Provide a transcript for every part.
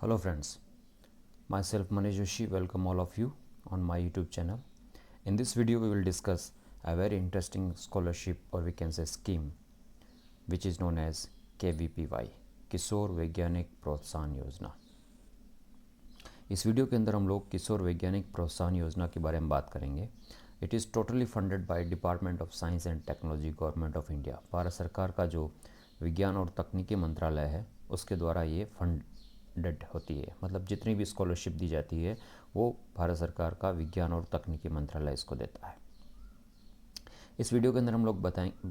Hello friends, myself Manish Joshi welcome all of you on my YouTube channel. In this video we will discuss a very interesting scholarship or we can say scheme which is known as KVPY किशोर वैज्ञानिक प्रोत्साहन योजना। इस video के अंदर हम लोग किशोर वैज्ञानिक प्रोत्साहन योजना के बारे में बात करेंगे। It is totally funded by department of science and technology government of India. Bharat सरकार का जो विज्ञान और तकनीकी मंत्रालय है उसके द्वारा ये फंडेड होती है। मतलब जितनी भी स्कॉलरशिप दी जाती है वो भारत सरकार का विज्ञान और तकनीकी मंत्रालय इसको देता है। इस वीडियो के अंदर हम लोग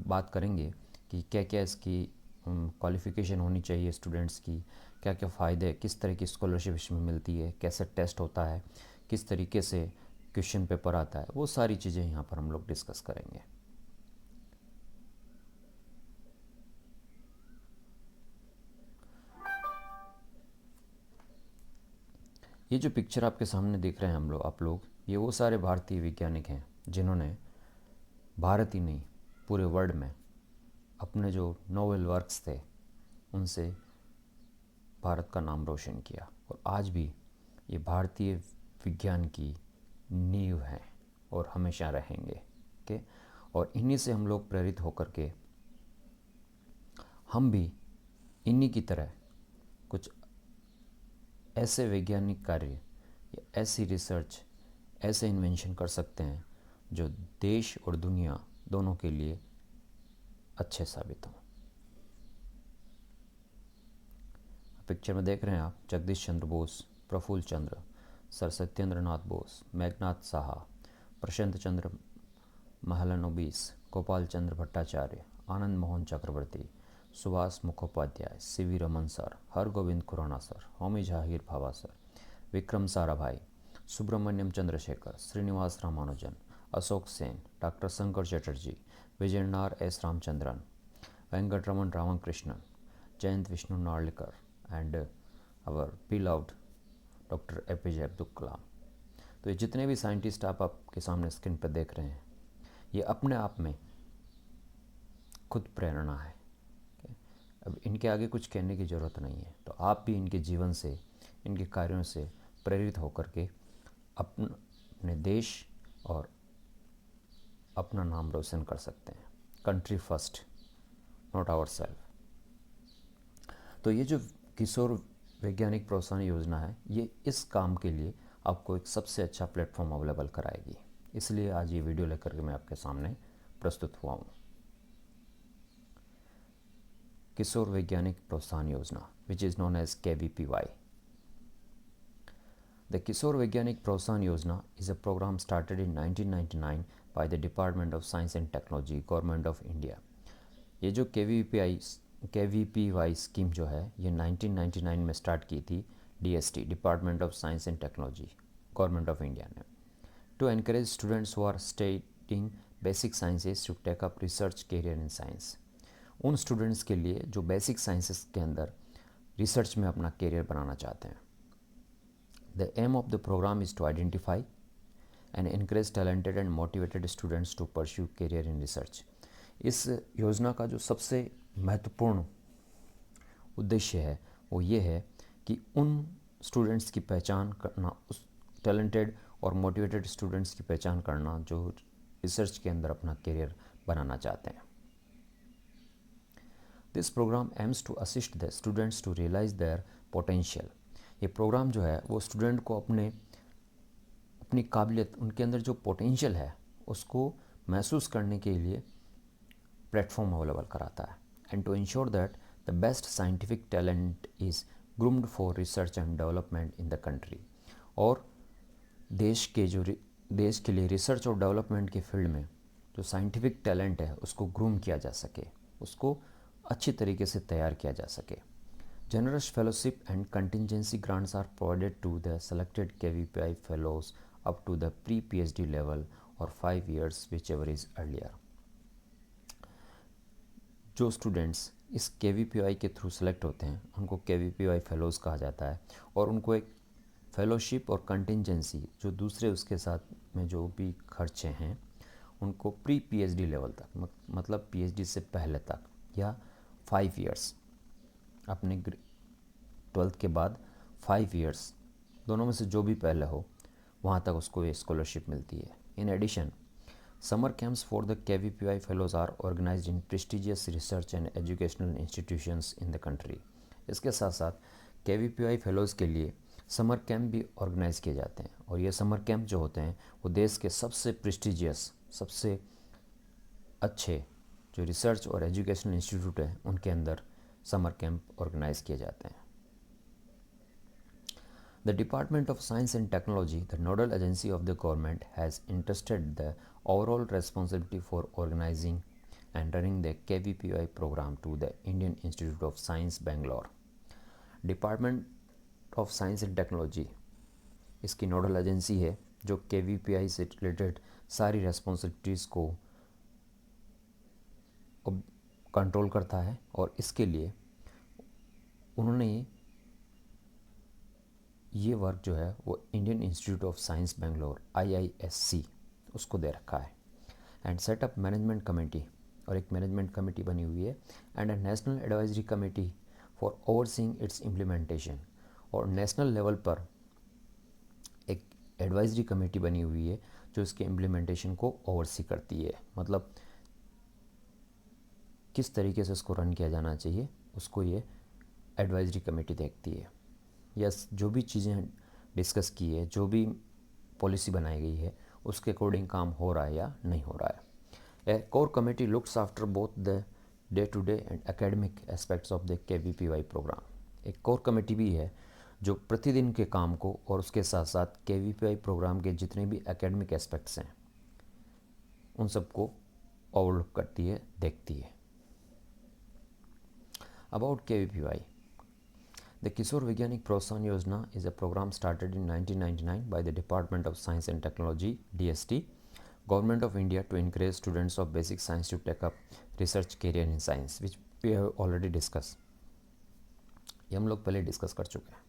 बात करेंगे कि क्या क्या इसकी क्वालिफ़िकेशन होनी चाहिए स्टूडेंट्स की, क्या क्या फ़ायदे, किस तरह की स्कॉलरशिप इसमें मिलती है, कैसे टेस्ट होता है, किस तरीके से क्वेश्चन पेपर आता है, वो सारी चीज़ें यहाँ पर हम लोग डिस्कस करेंगे। ये जो पिक्चर आपके सामने देख रहे हैं आप लोग ये वो सारे भारतीय वैज्ञानिक हैं जिन्होंने भारत ही नहीं पूरे वर्ल्ड में अपने जो नोबेल वर्क्स थे उनसे भारत का नाम रोशन किया और आज भी ये भारतीय विज्ञान की नींव हैं और हमेशा रहेंगे। ओके, और इन्हीं से हम लोग प्रेरित होकर के हम भी इन्हीं की तरह कुछ ऐसे वैज्ञानिक कार्य या ऐसी रिसर्च, ऐसे इन्वेंशन कर सकते हैं जो देश और दुनिया दोनों के लिए अच्छे साबित हों। पिक्चर में देख रहे हैं आप Jagadish Chandra Bose, Prafulla Chandra, sir Satyendra Nath Bose, Meghnad Saha, Prasanta Chandra Mahalanobis, Gopal Chandra Bhattacharya, Anand Mohan Chakrabarty, Subhash Mukhopadhyay, CV Raman sir, Hargobind Khorana sir, Homi Jehangir Bhabha sir, Vikram Sarabhai, Subrahmanyan Chandrasekhar, Srinivasa Ramanujan, Ashoke Sen, doctor Shankar Chatterjee, Vilayanur S Ramachandran, Venkatraman Ramakrishnan, Jayant Vishnu Narlikar and our beloved doctor APJ Abdul Kalam. तो ये जितने भी साइंटिस्ट आप आपके सामने स्क्रीन पर देख रहे हैं ये अपने आप में खुद प्रेरणा है। अब इनके आगे कुछ कहने की ज़रूरत नहीं है, तो आप भी इनके जीवन से, इनके कार्यों से प्रेरित होकर के अपने देश और अपना नाम रोशन कर सकते हैं। Country first, not our self. तो ये जो किशोर वैज्ञानिक प्रोत्साहन योजना है ये इस काम के लिए आपको एक सबसे अच्छा प्लेटफॉर्म अवेलेबल कराएगी, इसलिए आज ये वीडियो लेकर के मैं आपके सामने प्रस्तुत हुआ हूँ। किशोर Vaigyanik Protsahan Yojana which is known as KVPY। The Kishore Vaigyanik Protsahan Yojana is a program started in 1999 by the Department of Science and Technology, Government of India। ये जो KVPY स्कीम जो है ये 1999 में स्टार्ट की थी DST, department of science and technology, government of India ने, to encourage students who are studying basic sciences to take up research career in science. उन स्टूडेंट्स के लिए जो बेसिक साइंसेस के अंदर रिसर्च में अपना कैरियर बनाना चाहते हैं। The aim of the program is to identify and encourage talented and motivated students to pursue career in research। इस योजना का जो सबसे महत्वपूर्ण उद्देश्य है वो ये है कि उन स्टूडेंट्स की पहचान करना, उस टैलेंटेड और मोटिवेटेड स्टूडेंट्स की पहचान करना जो रिसर्च के अंदर अपना करियर बनाना चाहते हैं। This programme aims to assist the students to realise their potential. ये प्रोग्राम जो है वो स्टूडेंट को अपनी काबिलियत, उनके अंदर जो पोटेंशियल है उसको महसूस करने के लिए प्लेटफॉर्म अवेलेबल कराता है। And to ensure that the best scientific talent is groomed for research and development in the country. और देश के लिए रिसर्च और डेवलपमेंट के फील्ड में जो साइंटिफिक टैलेंट है उसको ग्रूम किया जा सके, उसको अच्छी तरीके से तैयार किया जा सके। Generous fellowship and contingency grants are provided to the selected KVPI fellows up to the pre-PhD level or 5 years whichever is earlier। जो स्टूडेंट्स इस KVPI के थ्रू सेलेक्ट होते हैं उनको KVPI फेलोज़ कहा जाता है और उनको एक फेलोशिप और कंटिजेंसी जो दूसरे उसके साथ में जो भी खर्चे हैं उनको प्री PhD लेवल तक, मतलब PhD से पहले तक या 5 years अपने 12th के बाद 5 ईयर्स, दोनों में से जो भी पहले हो वहाँ तक उसको ये स्कॉलरशिप मिलती है। In addition, summer camps for the KVPI fellows are organised in prestigious research and educational institutions in the country. इसके साथ साथ KVPI फेलोज़ के लिए समर कैंप भी ऑर्गेनाइज़ किए जाते हैं, और ये समर कैंप जो होते हैं वो देश के सबसे प्रेस्टिजियस, सबसे अच्छे जो रिसर्च और एजुकेशनल इंस्टीट्यूट हैं उनके अंदर समर कैंप ऑर्गेनाइज किए जाते हैं। The Department of Science and Technology, the nodal agency of the government, has entrusted the overall responsibility for organizing and running the KVPI program to the Indian Institute of Science, Bangalore. Department of Science and Technology इसकी nodal agency है जो KVPI से related सारी responsibilities को control करता है, और इसके लिए उन्होंने ये वर्क जो है वो Indian institute of science Bangalore IISC उसको दे रखा है। एंड सेटअप मैनेजमेंट कमेटी, और एक मैनेजमेंट कमेटी बनी हुई है, and a national advisory committee for overseeing it's implementation, और नेशनल लेवल पर एक एडवाइजरी कमेटी बनी हुई है जो इसके इम्प्लीमेंटेशन को ओवरसी करती है। मतलब किस तरीके से इसको रन किया जाना चाहिए उसको ये एडवाइजरी कमेटी देखती है। यस, जो भी चीज़ें डिस्कस की है, जो भी पॉलिसी बनाई गई है उसके अकॉर्डिंग काम हो रहा है या नहीं हो रहा है। A core committee looks after both the day to day and academic aspects of the KVPI programme. एक कोर कमेटी भी है जो प्रतिदिन के काम को और उसके साथ साथ KVPI प्रोग्राम के जितने भी एकेडमिक एस्पेक्ट्स हैं उन सबको ओवरलुक करती है, देखती है। About KVPI, the Kishore Vigyanik Protsahan Yojana is a program started in 1999 by the Department of Science and Technology DST, Government of India, to encourage students of basic science to take up research career in science, which we have already discussed. ये हम लोग पहले discuss कर चुके हैं।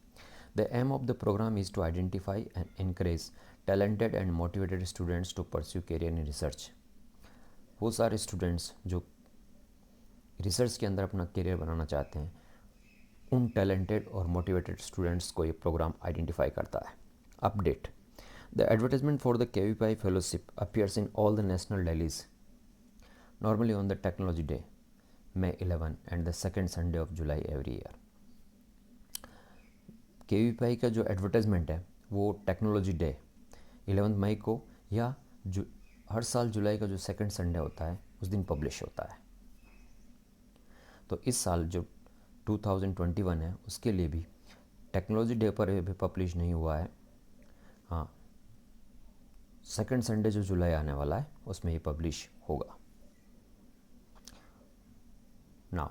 The aim of the program is to identify and encourage talented and motivated students to pursue career in research. वो सारे students जो रिसर्च के अंदर अपना करियर बनाना चाहते हैं उन टैलेंटेड और मोटिवेटेड स्टूडेंट्स को ये प्रोग्राम आइडेंटिफाई करता है। Update, the advertisement for the KVPI fellowship appears in all the national dailies normally on the technology day May 11 and the second Sunday of July every year. KVPI का जो advertisement है वो technology day 11 मई को या हर साल जुलाई का जो second Sunday होता है उस दिन पब्लिश होता है। तो इस साल जो 2021 है उसके लिए भी टेक्नोलॉजी डे पर भी पब्लिश नहीं हुआ है। हाँ, सेकंड संडे जो जुलाई आने वाला है उसमें ये पब्लिश होगा। Now,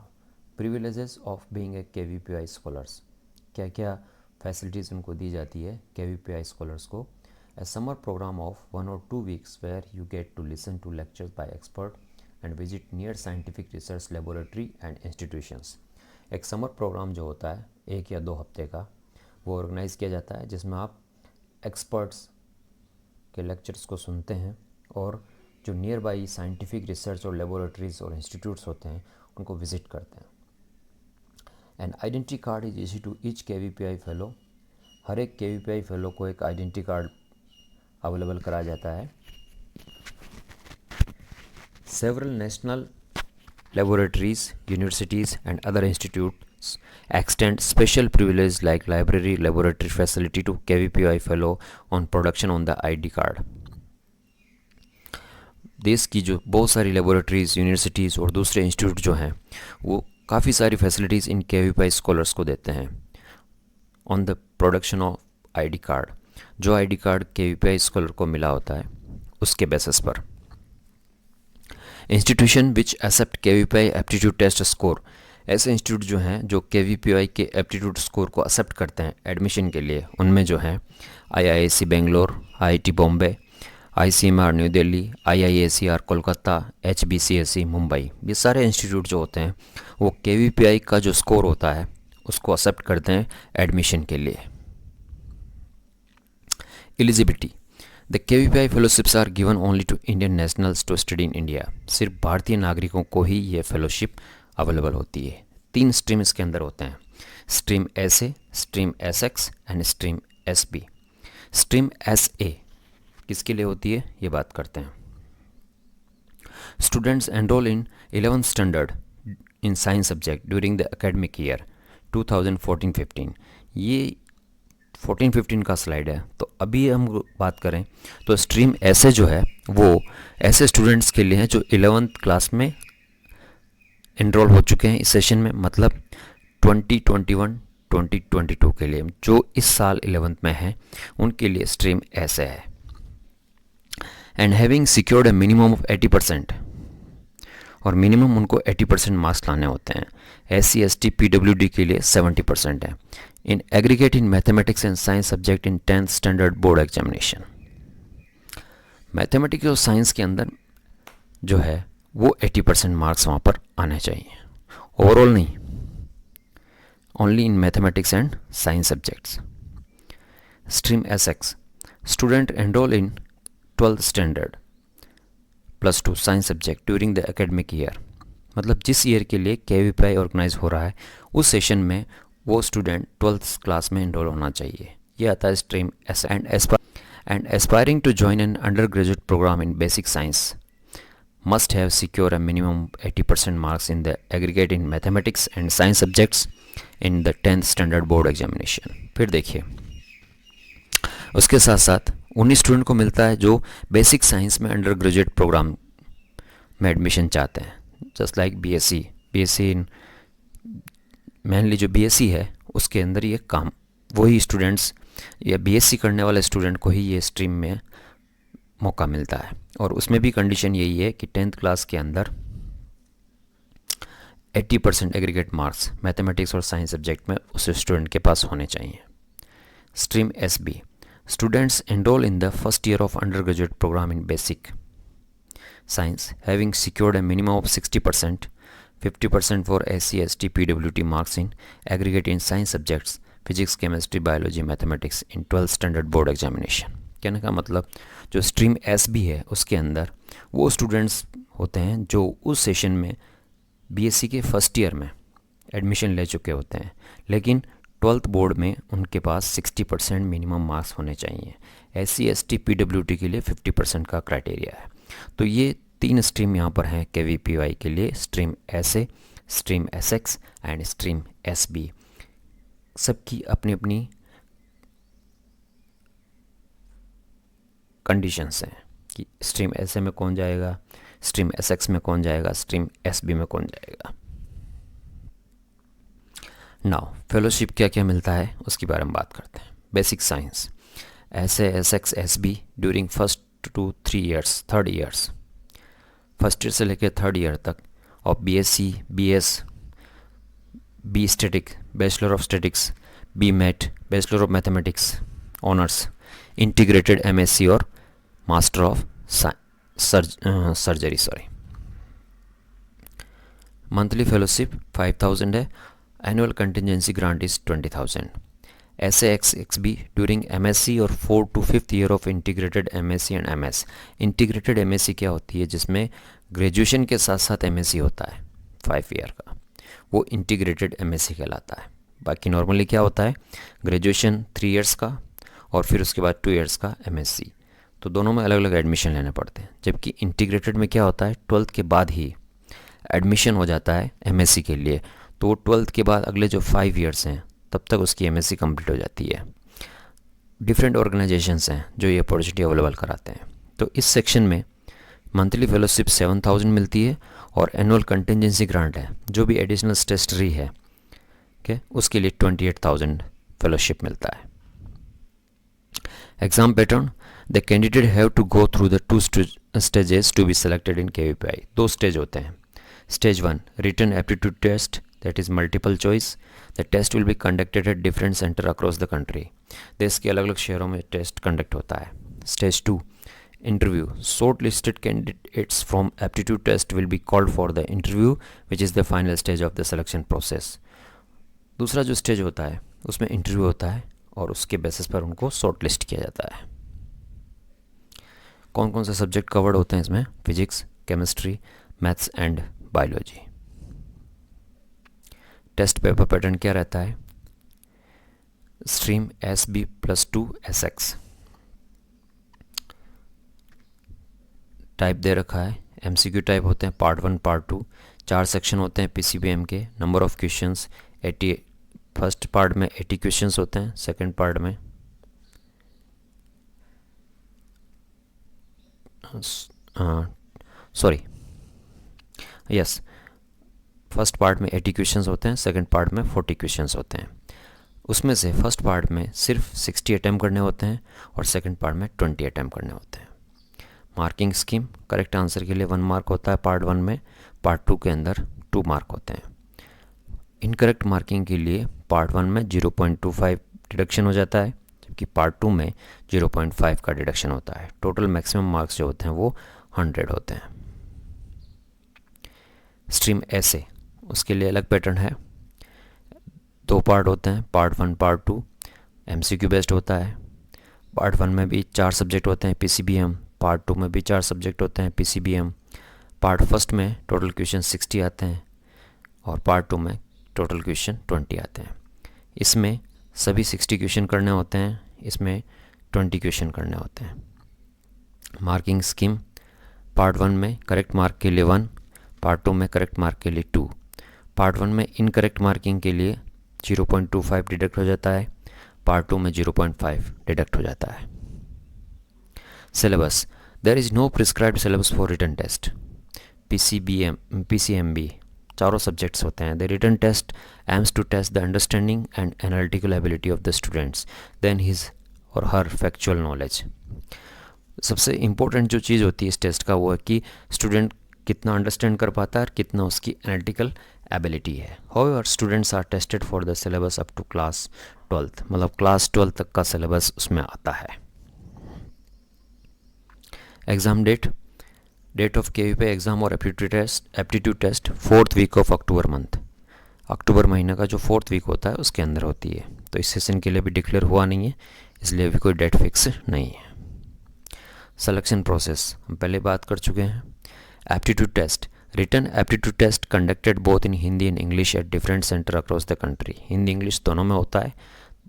privileges of being a KVPI scholars, क्या क्या फैसिलिटीज़ उनको दी जाती है KVPI स्कॉलर्स को। A summer programme of 1 or 2 weeks where you get to listen to lectures by expert and visit near scientific research laboratory and institutions. एक summer programme जो होता है 1 या 2 हफ्ते का वो ऑर्गेनाइज़ किया जाता है जिसमें आप एक्सपर्ट्स के लेक्चर्स को सुनते हैं और जो नियर बाई साइंटिफिक रिसर्च और लेबोरेटरीज और इंस्टीट्यूट्स होते हैं उनको विज़िट करते हैं। An identity card is issue to each KVPI fellow. हर एक KVPI फेलो को एक आइडेंटिटी कार्ड अवेलेबल कराया जाता है। Several national laboratories, universities and other institutes extend special privileges like library laboratory facility to KVPI fellow on production on the ID card. देश की जो बहुत सारी लेबोरेटरीज़, यूनिवर्सिटीज़ और दूसरे इंस्टीट्यूट जो हैं वो काफ़ी सारी फैसिलिटीज़ इन KVPI स्कॉलर्स को देते हैं on the production of ID card. जो ID कार्ड KVPI स्कॉलर को मिला होता है उसके बेसिस पर। Institution which accept KVPI aptitude test score, ऐसे इंस्टीट्यूट जो हैं जो KVPI के एप्टीट्यूड स्कोर को एक्सेप्ट करते हैं एडमिशन के लिए, उनमें जो हैं IISc Bangalore, IIT Bombay, ICMR new Delhi, IIACR Kolkata, HBCSE Mumbai, ये सारे इंस्टीट्यूट जो होते हैं वो KVPI का जो स्कोर होता है उसको एक्सेप्ट करते हैं एडमिशन के लिए। Eligibility, the KVPI fellowships are given only to Indian nationals to study in India. सिर्फ भारतीय नागरिकों को ही ये फेलोशिप अवेलेबल होती है। 3 स्ट्रीम इसके अंदर होते हैं। Stream S A, stream S X and stream S B. Stream S A किसके लिए होती है ये बात करते हैं। Students enrol in 11th standard in science subject during the academic year 2014-15। ये 14-15 का स्लाइड है। तो अभी हम बात करें तो स्ट्रीम ऐसे जो है वो ऐसे स्टूडेंट्स के लिए है जो 11th क्लास में एनरोल हो चुके हैं इस सेशन में, मतलब 2021-2022 के लिए, जो इस साल 11th में हैं उनके लिए स्ट्रीम ऐसे है। And having secured a minimum of 80%, और मिनिमम उनको 80% मार्क्स लाने होते हैं। SC ST PWD के लिए 70% है। इन aggregate in mathematics and science subject in 10th standard board examination. Mathematics और साइंस के अंदर जो है वो 80% मार्क्स वहाँ पर आने चाहिए, ओवरऑल नहीं, only in mathematics and science subjects. Stream SX, student enrol in 12th standard +2 science subject during the academic year, मतलब जिस ईयर के लिए KVPI ऑर्गेनाइज हो रहा है उस सेशन में वो स्टूडेंट 12th क्लास में एनरोल होना चाहिए। ये आता है stream S. And aspiring to join an undergraduate programme in basic science must have secure a minimum 80% marks in the aggregate in mathematics and science subjects in the 10th standard board examination। फिर देखिए उसके साथ साथ 19 student को मिलता है जो basic science में अंडर ग्रेजुएट प्रोग्राम में एडमिशन चाहते हैं, just like BSc in mainly जो बीएससी है उसके अंदर ये काम वही स्टूडेंट्स या बीएससी करने वाले स्टूडेंट को ही ये स्ट्रीम में मौका मिलता है। और उसमें भी कंडीशन यही है कि 10th क्लास के अंदर 80% एग्रीगेट मार्क्स मैथमेटिक्स और साइंस सब्जेक्ट में उस स्टूडेंट के पास होने चाहिए। Stream SB, students enrol in the first year of undergraduate programme in basic science having secured a minimum of 60%, 50% for SC ST PWD marks in aggregate in science subjects physics chemistry biology mathematics in 12th standard board examination. कहने का मतलब जो stream SB है उसके अंदर वो students होते हैं जो उस सेशन में बीएससी के फर्स्ट ईयर में एडमिशन ले चुके होते हैं, लेकिन 12th बोर्ड में उनके पास 60% मिनिमम मार्क्स होने चाहिए। SC ST PWD के लिए 50% का क्राइटेरिया है। तो ये 3 स्ट्रीम यहाँ पर हैं KVPY के लिए, stream SA, stream SX and stream SB। सबकी अपनी अपनी कंडीशंस हैं कि स्ट्रीम SA में कौन जाएगा, स्ट्रीम SX में कौन जाएगा, स्ट्रीम SB में कौन जाएगा। नाउ फेलोशिप क्या क्या मिलता है उसके बारे में बात करते हैं। Basic science SA SX SB during first to 3 years, 3rd years, first year से लेकर 3rd ईयर तक of BSc BS B static, bachelor of statistics, BMAT, bachelor of mathematics honours, integrated MSc और master of surgery. Monthly fellowship 5000 है। Annual contingency grant is 20,000। SAXXB during MSc और 4th to 5th year of integrated MSc and MS। Integrated MSc क्या होती है, जिसमें graduation के साथ साथ MSc होता है 5 ईयर का, वो इंटीग्रेटेड MSc कहलाता है। बाकी नॉर्मली क्या होता है, ग्रेजुएशन 3 ईयर्स का और फिर उसके बाद 2 ईयर्स का MSc, तो दोनों में अलग अलग एडमिशन लेने पड़ते हैं। जबकि इंटीग्रेटेड में क्या होता है, 12th के बाद ही एडमिशन हो जाता है MSc के लिए, तो 12th के बाद अगले जो 5 ईयर्स हैं तब तक उसकी MSc कंप्लीट हो जाती है। डिफरेंट ऑर्गेनाइजेशंस हैं जो ये अपॉर्चुनिटी अवेलेबल कराते हैं। तो इस सेक्शन में मंथली फेलोशिप 7,000 मिलती है और एनुअल कंटिजेंसी ग्रांट है, जो भी एडिशनल स्टेशनरी है उसके लिए 28,000 फेलोशिप मिलता है। Exam pattern, the candidate have to go through the 2 stages to be selected in KVPI। 2 stage होते हैं। Stage 1 written aptitude test, that is multiple choice. The test will be conducted at different centre across the country. देश के अलग अलग शहरों में test conduct होता है। Stage 2 interview, shortlisted candidates from aptitude test will be called for the interview which is the final stage of the selection process. दूसरा जो स्टेज होता है उसमें इंटरव्यू होता है और उसके बेसिस पर उनको शॉर्ट लिस्ट किया जाता है। कौन कौन से सब्जेक्ट कवर्ड होते हैं इसमें, physics, chemistry, maths and biology. Test paper pattern क्या रहता है? Stream SB+2 SX। टाइप दे रखा है, MCQ टाइप होते हैं पार्ट 1 पार्ट 2, 4 सेक्शन होते हैं PCBM के। Number of questions 80, first part में 80 क्वेश्चंस होते हैं, सेकंड पार्ट में फर्स्ट पार्ट में 80 क्वेश्चंस होते हैं, सेकंड पार्ट में 40 क्वेश्चंस होते हैं। उसमें से फर्स्ट पार्ट में सिर्फ 60 अटैम्प्ट करने होते हैं और सेकंड पार्ट में 20 अटैम्प्ट करने होते हैं। मार्किंग स्कीम, करेक्ट आंसर के लिए 1 मार्क होता है पार्ट 1 में, पार्ट 2 के अंदर 2 मार्क होते हैं। इनकरेक्ट मार्किंग के लिए पार्ट 1 में 0.25 डिडक्शन हो जाता है, जबकि पार्ट 2 में 0.5 का डिडक्शन होता है। टोटल मैक्सिमम मार्क्स जो होते हैं वो 100 होते हैं। स्ट्रीम ऐसे, उसके लिए अलग पैटर्न है। 2 पार्ट होते हैं, पार्ट 1 पार्ट 2, MCQ बेस्ड होता है। पार्ट 1 में भी 4 सब्जेक्ट होते हैं PCBM, पार्ट 2 में भी 4 सब्जेक्ट होते हैं PCBM। पार्ट फर्स्ट में टोटल क्वेश्चन 60 आते हैं और पार्ट 2 में टोटल क्वेश्चन 20 आते हैं। इसमें सभी 60 क्वेश्चन करने होते हैं, इसमें 20 क्वेश्चन करने होते हैं। मार्किंग स्कीम, पार्ट 1 में करेक्ट मार्क के लिए 1, पार्ट 2 में करेक्ट मार्क के लिए 2। पार्ट 1 में इनकरेक्ट मार्किंग के लिए 0.25 डिडक्ट हो जाता है, पार्ट 2 में 0.5 डिडक्ट हो जाता है। Syllabus, there is no prescribed syllabus for written test. PCMB चारों सब्जेक्ट्स होते हैं। The written test aims to test the understanding and analytical ability of the students then his or her factual knowledge. सबसे important जो चीज़ होती है इस test का वो है कि स्टूडेंट कितना अंडरस्टैंड कर पाता है और कितना उसकी एनालिटिकल एबिलिटी है। However students are tested for the syllabus up to class 12th, मतलब क्लास 12 तक का सिलेबस उसमें आता है। एग्ज़ाम डेट ऑफ KV पे एग्ज़ाम और aptitude test 4th week of October month, अक्टूबर महीने का जो 4th वीक होता है उसके अंदर होती है। तो इस सेशन के लिए भी डिक्लेयर हुआ नहीं है, इसलिए अभी कोई डेट फिक्स नहीं है। सिलेक्शन प्रोसेस हम पहले बात कर चुके हैं। Aptitude test, written aptitude test conducted both in Hindi and English at different centre across the country. Hindi English दोनों में होता है,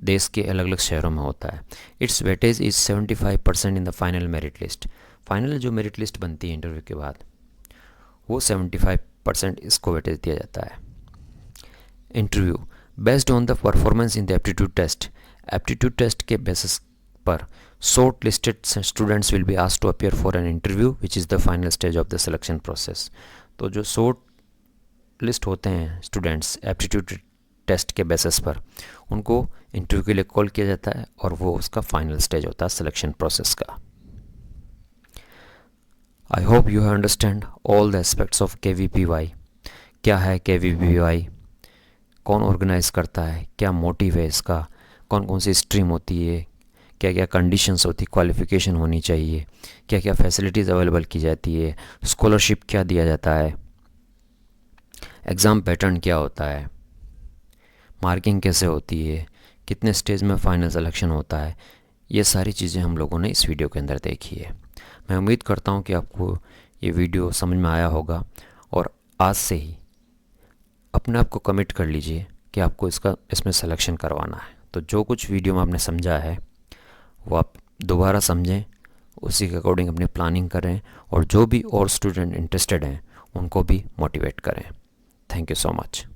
देश के अलग अलग शहरों में होता है। It's weightage is 75% in the final merit list. Final जो मेरिट लिस्ट बनती है इंटरव्यू के बाद वो 75% इसको वेटेज दिया जाता है। Interview based on the performance in the aptitude test के बेसिस पर shortlisted students will be asked to appear for an interview which is the final stage of the selection process. तो जो shortlist होते हैं students aptitude test के basis पर, उनको interview के लिए कॉल किया जाता है और वो उसका फाइनल स्टेज होता है सिलेक्शन प्रोसेस का। I hope you have understand all the aspects of KVPY। क्या है KVPY, कौन ऑर्गेनाइज करता है, क्या मोटिव है इसका, कौन कौन सी स्ट्रीम होती है, क्या क्या कंडीशंस होती, क्वालिफ़िकेशन होनी चाहिए, क्या क्या फैसिलिटीज़ अवेलेबल की जाती है, स्कॉलरशिप क्या दिया जाता है, एग्ज़ाम पैटर्न क्या होता है, मार्किंग कैसे होती है, कितने स्टेज में फाइनल सिलेक्शन होता है, ये सारी चीज़ें हम लोगों ने इस वीडियो के अंदर देखी है। मैं उम्मीद करता हूँ कि आपको ये वीडियो समझ में आया होगा और आज से ही अपने आप को कमिट कर लीजिए कि आपको इसमें सिलेक्शन करवाना है। तो जो कुछ वीडियो में आपने समझा है वो आप दोबारा समझें, उसी के अकॉर्डिंग अपनी प्लानिंग करें और जो भी और स्टूडेंट इंटरेस्टेड हैं उनको भी मोटिवेट करें। Thank you so much.